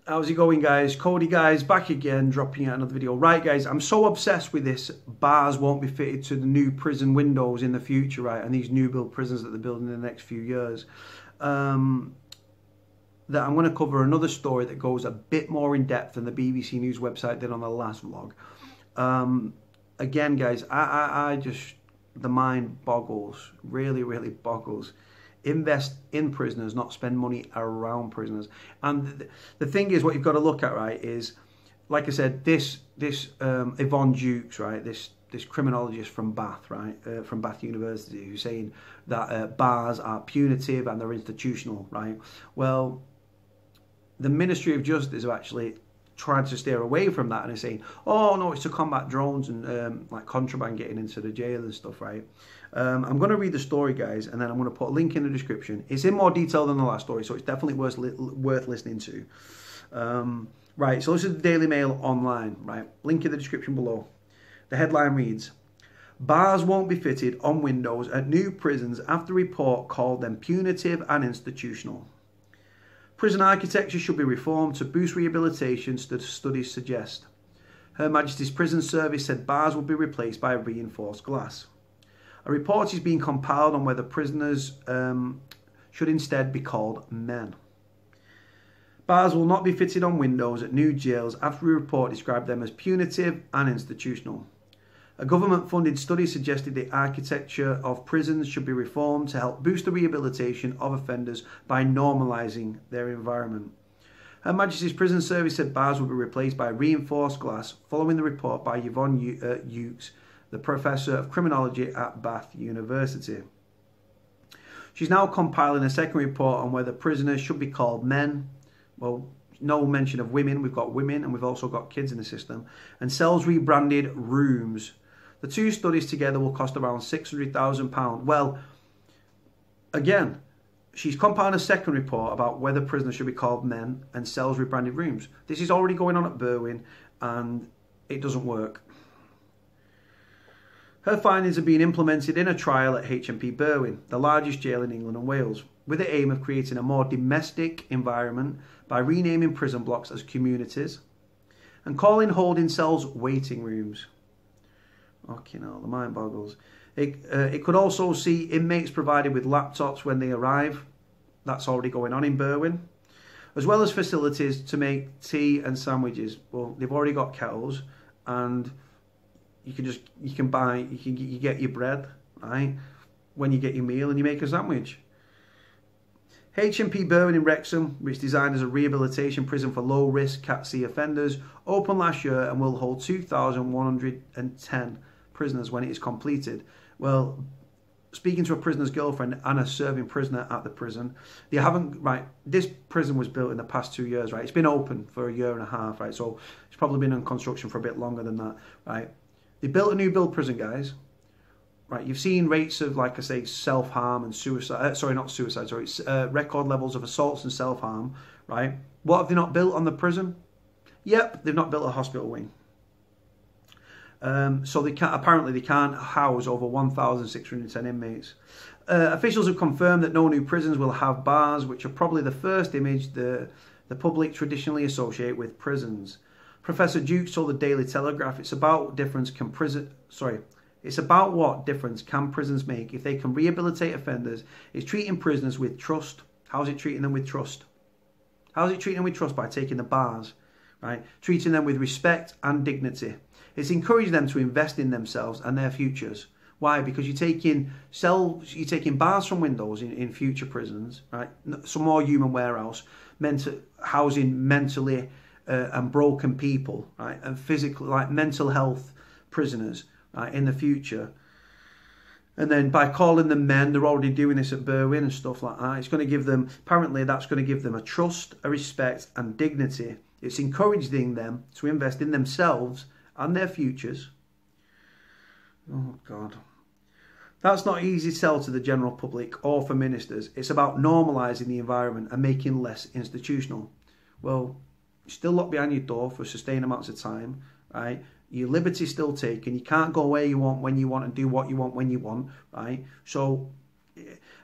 How's it going, guys? Cody, guys, back again, dropping out another video. Right, guys, I'm so obsessed with this. Bars won't be fitted to the new prison windows in the future, right? And these new build prisons that they're building in the next few years. That I'm going to cover another story that goes a bit more in depth than the BBC News website did on the last vlog. Again, guys, I just, the mind boggles, really boggles. Invest in prisoners, not spend money around prisoners. And the thing is, what you've got to look at, right, is, like I said, this Yvonne Jukes, right, this criminologist from Bath, right, from Bath University, who's saying that bars are punitive and they're institutional, right? Well, the Ministry of Justice have actually tried to steer away from that and is saying, oh no, it's to combat drones and like contraband getting into the jail and stuff, right? I'm going to read the story, guys, and then I'm going to put a link in the description. It's in more detail than the last story, so it's definitely worth listening to. Right, so this is the Daily Mail online, right? Link in the description below. The headline reads, "Bars won't be fitted on windows at new prisons after report called them punitive and institutional. Prison architecture should be reformed to boost rehabilitation, studies suggest. Her Majesty's Prison Service said bars will be replaced by reinforced glass. A report is being compiled on whether prisoners should instead be called men. Bars will not be fitted on windows at new jails after a report described them as punitive and institutional. A government-funded study suggested the architecture of prisons should be reformed to help boost the rehabilitation of offenders by normalising their environment. Her Majesty's Prison Service said bars will be replaced by reinforced glass following the report by Yvonne Jukes, the Professor of Criminology at Bath University. She's now compiling a second report on whether prisoners should be called men. Well, no mention of women. We've got women and we've also got kids in the system. And cells rebranded rooms. The two studies together will cost around £600,000. Well, again, she's compiling a second report about whether prisoners should be called men and cells rebranded rooms. This is already going on at Berwyn and it doesn't work. Her findings are being implemented in a trial at HMP Berwyn, the largest jail in England and Wales, with the aim of creating a more domestic environment by renaming prison blocks as communities and calling holding cells waiting rooms. Okay, now the mind boggles. It could also see inmates provided with laptops when they arrive. That's already going on in Berwyn, as well as facilities to make tea and sandwiches. Well, they've already got kettles, and you get your bread, right, when you get your meal, and you make a sandwich. HMP Berwyn in Wrexham, which is designed as a rehabilitation prison for low-risk Cat C offenders, opened last year and will hold 2,110 prisoners when it is completed. Well, speaking to a prisoner's girlfriend and a serving prisoner at the prison, they haven't, right, this prison was built in the past 2 years, right? It's been open for a year and a half, right? So it's probably been in construction for a bit longer than that, right? They built a new build prison, guys. Right, you've seen rates of, like I say, self-harm and suicide. Sorry, not suicide. Sorry, record levels of assaults and self-harm. Right, what have they not built on the prison? Yep, they've not built a hospital wing. So they can't. Apparently, they can't house over 1,610 inmates. Officials have confirmed that no new prisons will have bars, which are probably the first image the public traditionally associate with prisons. Professor Jukes told the Daily Telegraph, "It's about difference can prison. Sorry." It's about what difference can prisons make if they can rehabilitate offenders. It's treating prisoners with trust. How's it treating them with trust? How's it treating them with trust? By taking the bars, right? Treating them with respect and dignity. It's encouraging them to invest in themselves and their futures. Why? Because you're taking bars from windows in future prisons, right? Some more human warehouse, housing mentally and broken people, right? And physically, like mental health prisoners. In the future, and then by calling them men, they're already doing this at Berwyn and stuff like that. It's going to give them, apparently that's going to give them a trust, a respect and dignity. It's encouraging them to invest in themselves and their futures. Oh God, that's not easy to sell to the general public or for ministers. It's about normalising the environment and making less institutional. Well, you're still locked behind your door for sustained amounts of time, right? Your liberty's still taken. You can't go where you want, when you want, and do what you want when you want, right? So,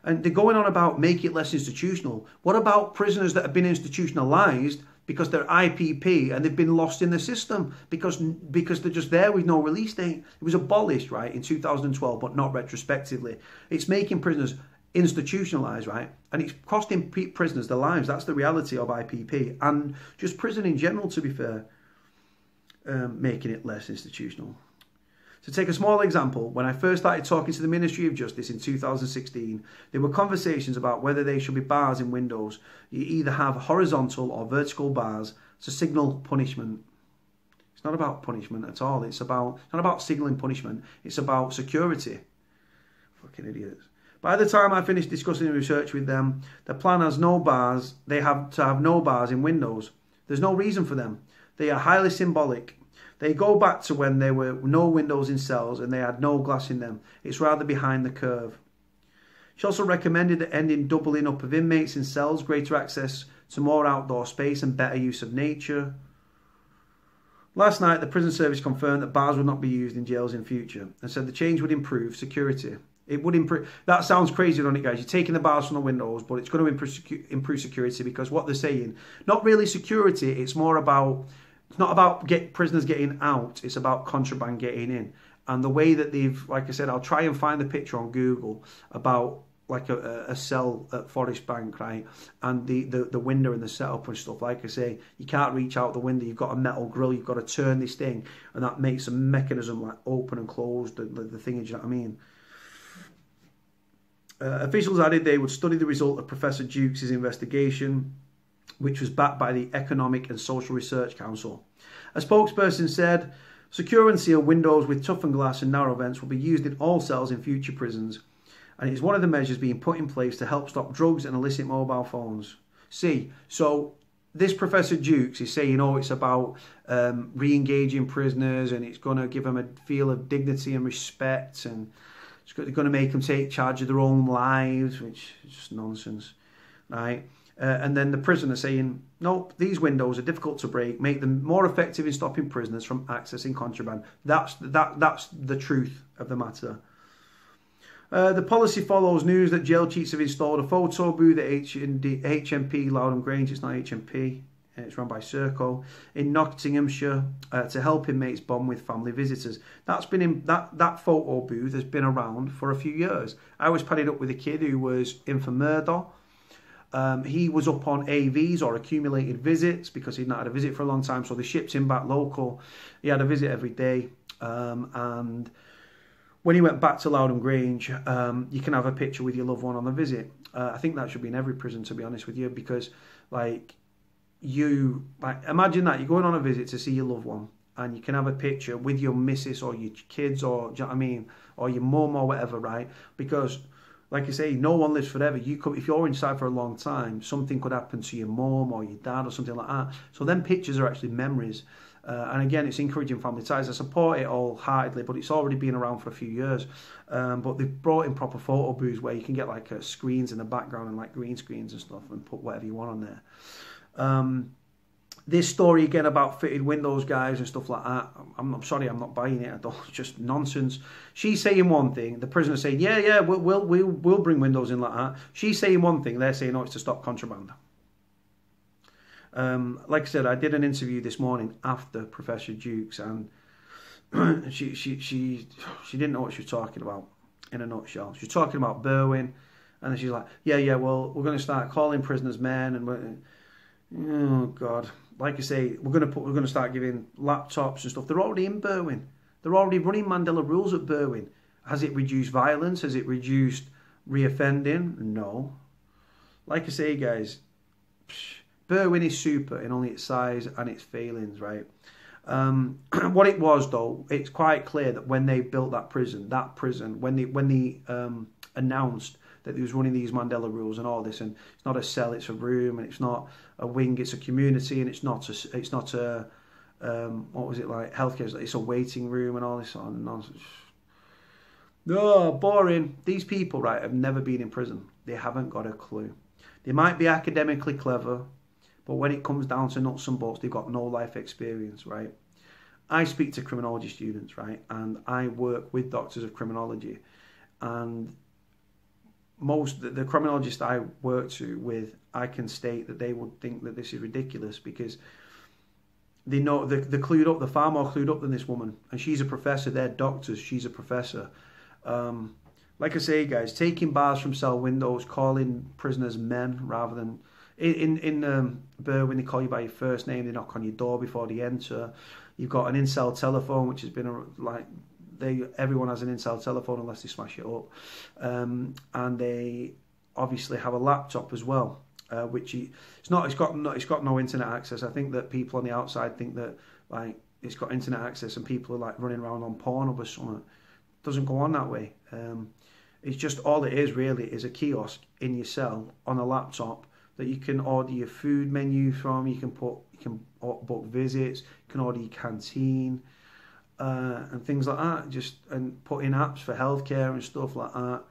and they're going on about make it less institutional. What about prisoners that have been institutionalised because they're IPP and they've been lost in the system because they're just there with no release date. It was abolished, right, in 2012, but not retrospectively. It's making prisoners institutionalized, right, and it's costing prisoners their lives. That's the reality of IPP and just prison in general, to be fair, making it less institutional. To take a small example, when I first started talking to the Ministry of Justice in 2016, there were conversations about whether there should be bars in windows. You either have horizontal or vertical bars to signal punishment. It's not about punishment at all. It's not about signaling punishment. It's about security. Fucking idiots. By the time I finished discussing the research with them, the plan has no bars. They have to have no bars in windows. There's no reason for them. They are highly symbolic. They go back to when there were no windows in cells and they had no glass in them. It's rather behind the curve. She also recommended that ending doubling up of inmates in cells, greater access to more outdoor space and better use of nature. Last night, the prison service confirmed that bars would not be used in jails in future and said the change would improve security. It would improve. That sounds crazy, doesn't it, guys? You're taking the bars from the windows, but it's going to improve security because what they're saying, not really security, it's more about... It's not about prisoners getting out, it's about contraband getting in. And the way that they've, like I said, I'll try and find the picture on Google about like a cell at Forest Bank, right? And the window and the setup and stuff. Like I say, you can't reach out the window, you've got a metal grill, you've got to turn this thing, and that makes a mechanism like open and close the thing, do you know what I mean? Officials added they would study the result of Professor Dukes' investigation, which was backed by the Economic and Social Research Council. A spokesperson said, secure and sealed windows with toughened glass and narrow vents will be used in all cells in future prisons, and it is one of the measures being put in place to help stop drugs and illicit mobile phones. See, so this Professor Dukes is saying, oh, it's about re-engaging prisoners and it's going to give them a feel of dignity and respect and it's going to make them take charge of their own lives, which is just nonsense, right? And then the prisoner saying, nope, these windows are difficult to break, make them more effective in stopping prisoners from accessing contraband. That's the truth of the matter. The policy follows news that jail chiefs have installed a photo booth at HMP Loudham Grange. It's not HMP, it's run by Serco in Nottinghamshire to help inmates bond with family visitors. That's been that photo booth has been around for a few years. I was padded up with a kid who was in for murder. He was up on AVs or accumulated visits because he'd not had a visit for a long time, so they shipped him back local. He had a visit every day, and when he went back to Loudham Grange, you can have a picture with your loved one on the visit. I think that should be in every prison, to be honest with you, because imagine that you're going on a visit to see your loved one, and you can have a picture with your missus or your kids, or do you know what I mean, or your mum or whatever, right? Because like I say, no one lives forever. If you're inside for a long time, something could happen to your mum or your dad or something like that. So them pictures are actually memories. And again, it's encouraging family ties. I support it wholeheartedly, but it's already been around for a few years. But they've brought in proper photo booths where you can get like screens in the background and like green screens and stuff and put whatever you want on there. This story again about fitted windows, guys, and stuff like that. I'm sorry, I'm not buying it at all. It's just nonsense. She's saying one thing, the prisoner's saying, yeah, we'll bring windows in like that. She's saying one thing, they're saying, oh, it's to stop contraband. Like I said, I did an interview this morning after Professor Dukes, and she didn't know what she was talking about. In a nutshell, she was talking about Berwyn, and then she's like, yeah, well, we're going to start calling prisoners men, and oh God. Like I say, we're going to start giving laptops and stuff. They're already in Berwyn. They're already running Mandela rules at Berwyn. Has it reduced violence? Has it reduced reoffending? No. Like I say, guys, Berwyn is super in only its size and its failings, right? What it was, though, it's quite clear that when they built that prison, when they announced that he was running these Mandela rules and all this, and it's not a cell, it's a room, and it's not a wing, it's a community, and it's not a what was it like, healthcare, it's a waiting room and all this sort of nonsense. No, boring. These people, right, have never been in prison. They haven't got a clue. They might be academically clever, but when it comes down to nuts and bolts, they've got no life experience, right? I speak to criminology students, right, and I work with doctors of criminology, and most the criminologists I work with, I can state that they would think that this is ridiculous because they know they're clued up. They're far more clued up than this woman, and she's a professor. They're doctors. She's a professor. Like I say, guys, taking bars from cell windows, calling prisoners men rather than in Burr, when they call you by your first name, they knock on your door before they enter. You've got an in-cell telephone, which has been everyone has an in-cell telephone unless they smash it up, and they obviously have a laptop as well, which it's got no internet access. I think that people on the outside think that like it's got internet access and people are like running around on Pornhub or something. It doesn't go on that way. It's just all it is really is a kiosk in your cell on a laptop that you can order your food menu from. You can book visits. You can order your canteen. And things like that, and put in apps for healthcare and stuff like that,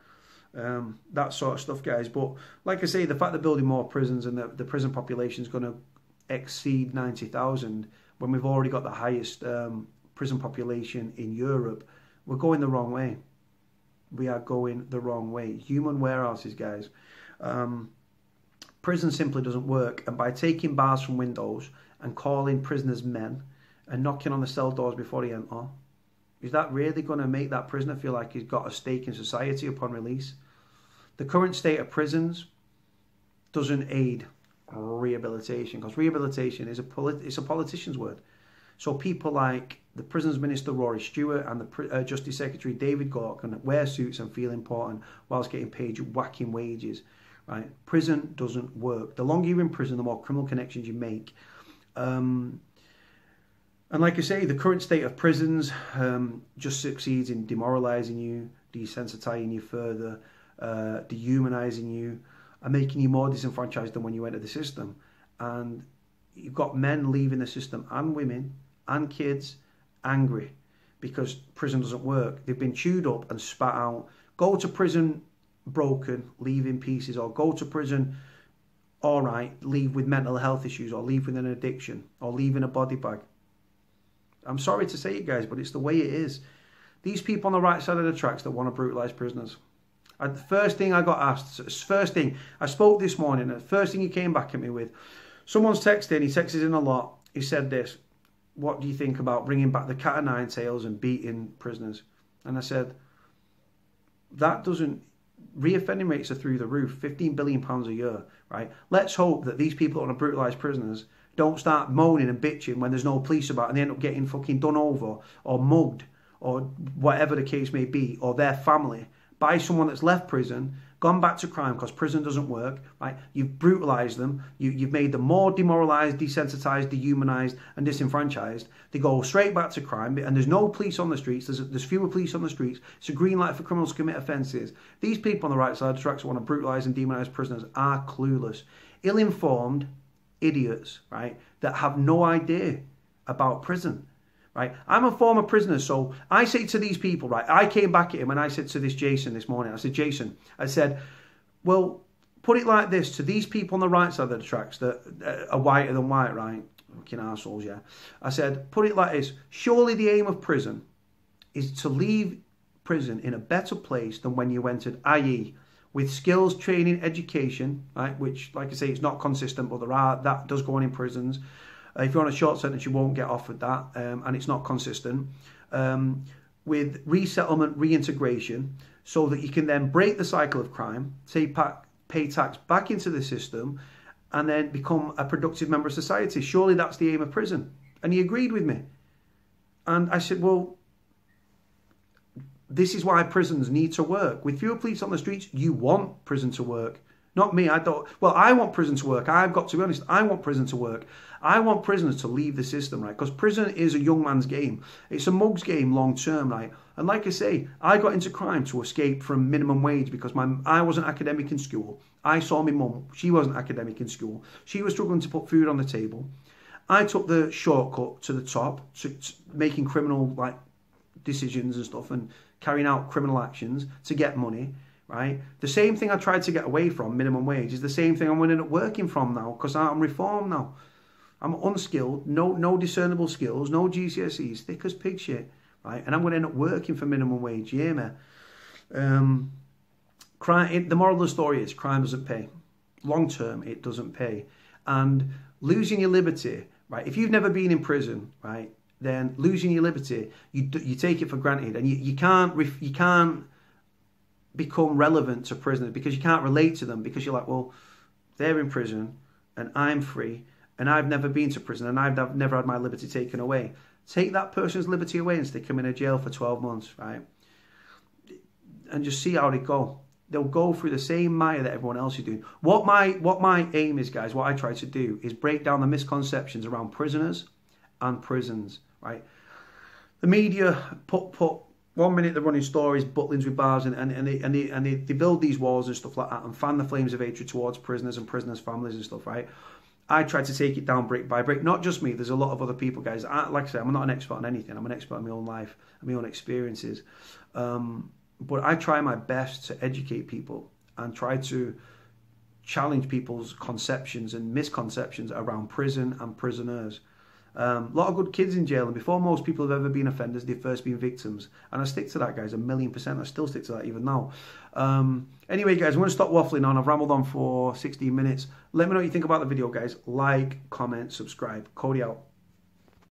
that sort of stuff, guys. But like I say, the fact they're building more prisons and the prison population is going to exceed 90,000 when we've already got the highest prison population in Europe, we're going the wrong way. We are going the wrong way. Human warehouses, guys. Prison simply doesn't work, and by taking bars from windows and calling prisoners men and knocking on the cell doors before he enter, is that really going to make that prisoner feel like he's got a stake in society upon release? The current state of prisons doesn't aid rehabilitation, because rehabilitation is it's a politician's word. So people like the Prisons Minister Rory Stewart and the Justice Secretary David Gauke can wear suits and feel important whilst getting paid whacking wages. Right? Prison doesn't work. The longer you're in prison, the more criminal connections you make. And like I say, the current state of prisons just succeeds in demoralising you, desensitising you further, dehumanising you, and making you more disenfranchised than when you enter the system. And you've got men leaving the system, and women, and kids, angry because prison doesn't work. They've been chewed up and spat out. Go to prison broken, leave in pieces, or go to prison all right, leave with mental health issues, or leave with an addiction, or leave in a body bag. I'm sorry to say it, guys, but it's the way it is. These people on the right side of the tracks that want to brutalise prisoners. The first thing I got asked, first thing, I spoke this morning, the first thing he came back at me with, someone's texting, he texts in a lot, he said this, what do you think about bringing back the cat o' nine tails and beating prisoners? And I said, that doesn't, reoffending rates are through the roof, £15 billion a year, right? Let's hope that these people that want to brutalise prisoners don't start moaning and bitching when there's no police about and they end up getting fucking done over or mugged or whatever the case may be, or their family, by someone that's left prison, gone back to crime because prison doesn't work, right? You've brutalised them, you've made them more demoralised, desensitised, dehumanised and disenfranchised. They go straight back to crime, and there's no police on the streets, there's fewer police on the streets, it's a green light for criminals to commit offences. These people on the right side of the tracks who want to brutalise and demonise prisoners are clueless, ill-informed idiots, right, that have no idea about prison. Right, I'm a former prisoner, so I say to these people, right, I came back at him and I said to this Jason this morning, I said, Jason, I said, well, put it like this, to these people on the right side of the tracks that are whiter than white, right, fucking arseholes, yeah, I said, put it like this, surely the aim of prison is to leave prison in a better place than when you entered, i.e., with skills, training, education, right, which, like I say, it's not consistent, but that does go on in prisons. If you're on a short sentence, you won't get offered that, and it's not consistent. With resettlement, reintegration, so that you can then break the cycle of crime, pay tax back into the system, and then become a productive member of society. Surely that's the aim of prison. And he agreed with me. And I said, well, this is why prisons need to work. With fewer police on the streets, you want prison to work. Not me. I want prison to work. I've got to be honest. I want prison to work. I want prisoners to leave the system, right? Because prison is a young man's game. It's a mug's game long term, right? And like I say, I got into crime to escape from minimum wage because I wasn't academic in school. I saw my mum. She wasn't academic in school. She was struggling to put food on the table. I took the shortcut to the top, to making criminal decisions and stuff and carrying out criminal actions to get money. Right, the same thing I tried to get away from, minimum wage, is the same thing I'm going to end up working from now because I'm reformed now. I'm unskilled, no discernible skills, no GCSEs, thick as pig shit, right? And I'm going to end up working for minimum wage, yeah, man. Crime, the moral of the story is crime doesn't pay. Long term, it doesn't pay. And losing your liberty, right? If you've never been in prison, right, then losing your liberty, you take it for granted, and you can't become relevant to prisoners because you can't relate to them, because you're like, well, they're in prison and I'm free and I've never been to prison and I've never had my liberty taken away. Take that person's liberty away and stick them in a jail for 12 months, right? And just see how they go. They'll go through the same mire that everyone else is doing. What my aim is, guys, what I try to do is break down the misconceptions around prisoners and prisons, right? The media put 1 minute they're running stories, butlins with bars, and they build these walls and stuff like that and fan the flames of hatred towards prisoners and prisoners' families and stuff, right? I try to take it down brick by brick. Not just me, there's a lot of other people, guys. Like I said, I'm not an expert on anything. I'm an expert on my own life and my own experiences. But I try my best to educate people and try to challenge people's conceptions and misconceptions around prison and prisoners. A lot of good kids in jail, and before most people have ever been offenders, they've first been victims. And I stick to that, guys, 1,000,000%. I still stick to that even now. Anyway, guys, I'm going to stop waffling on. I've rambled on for 16 minutes. Let me know what you think about the video, guys. Like, comment, subscribe. Cody out.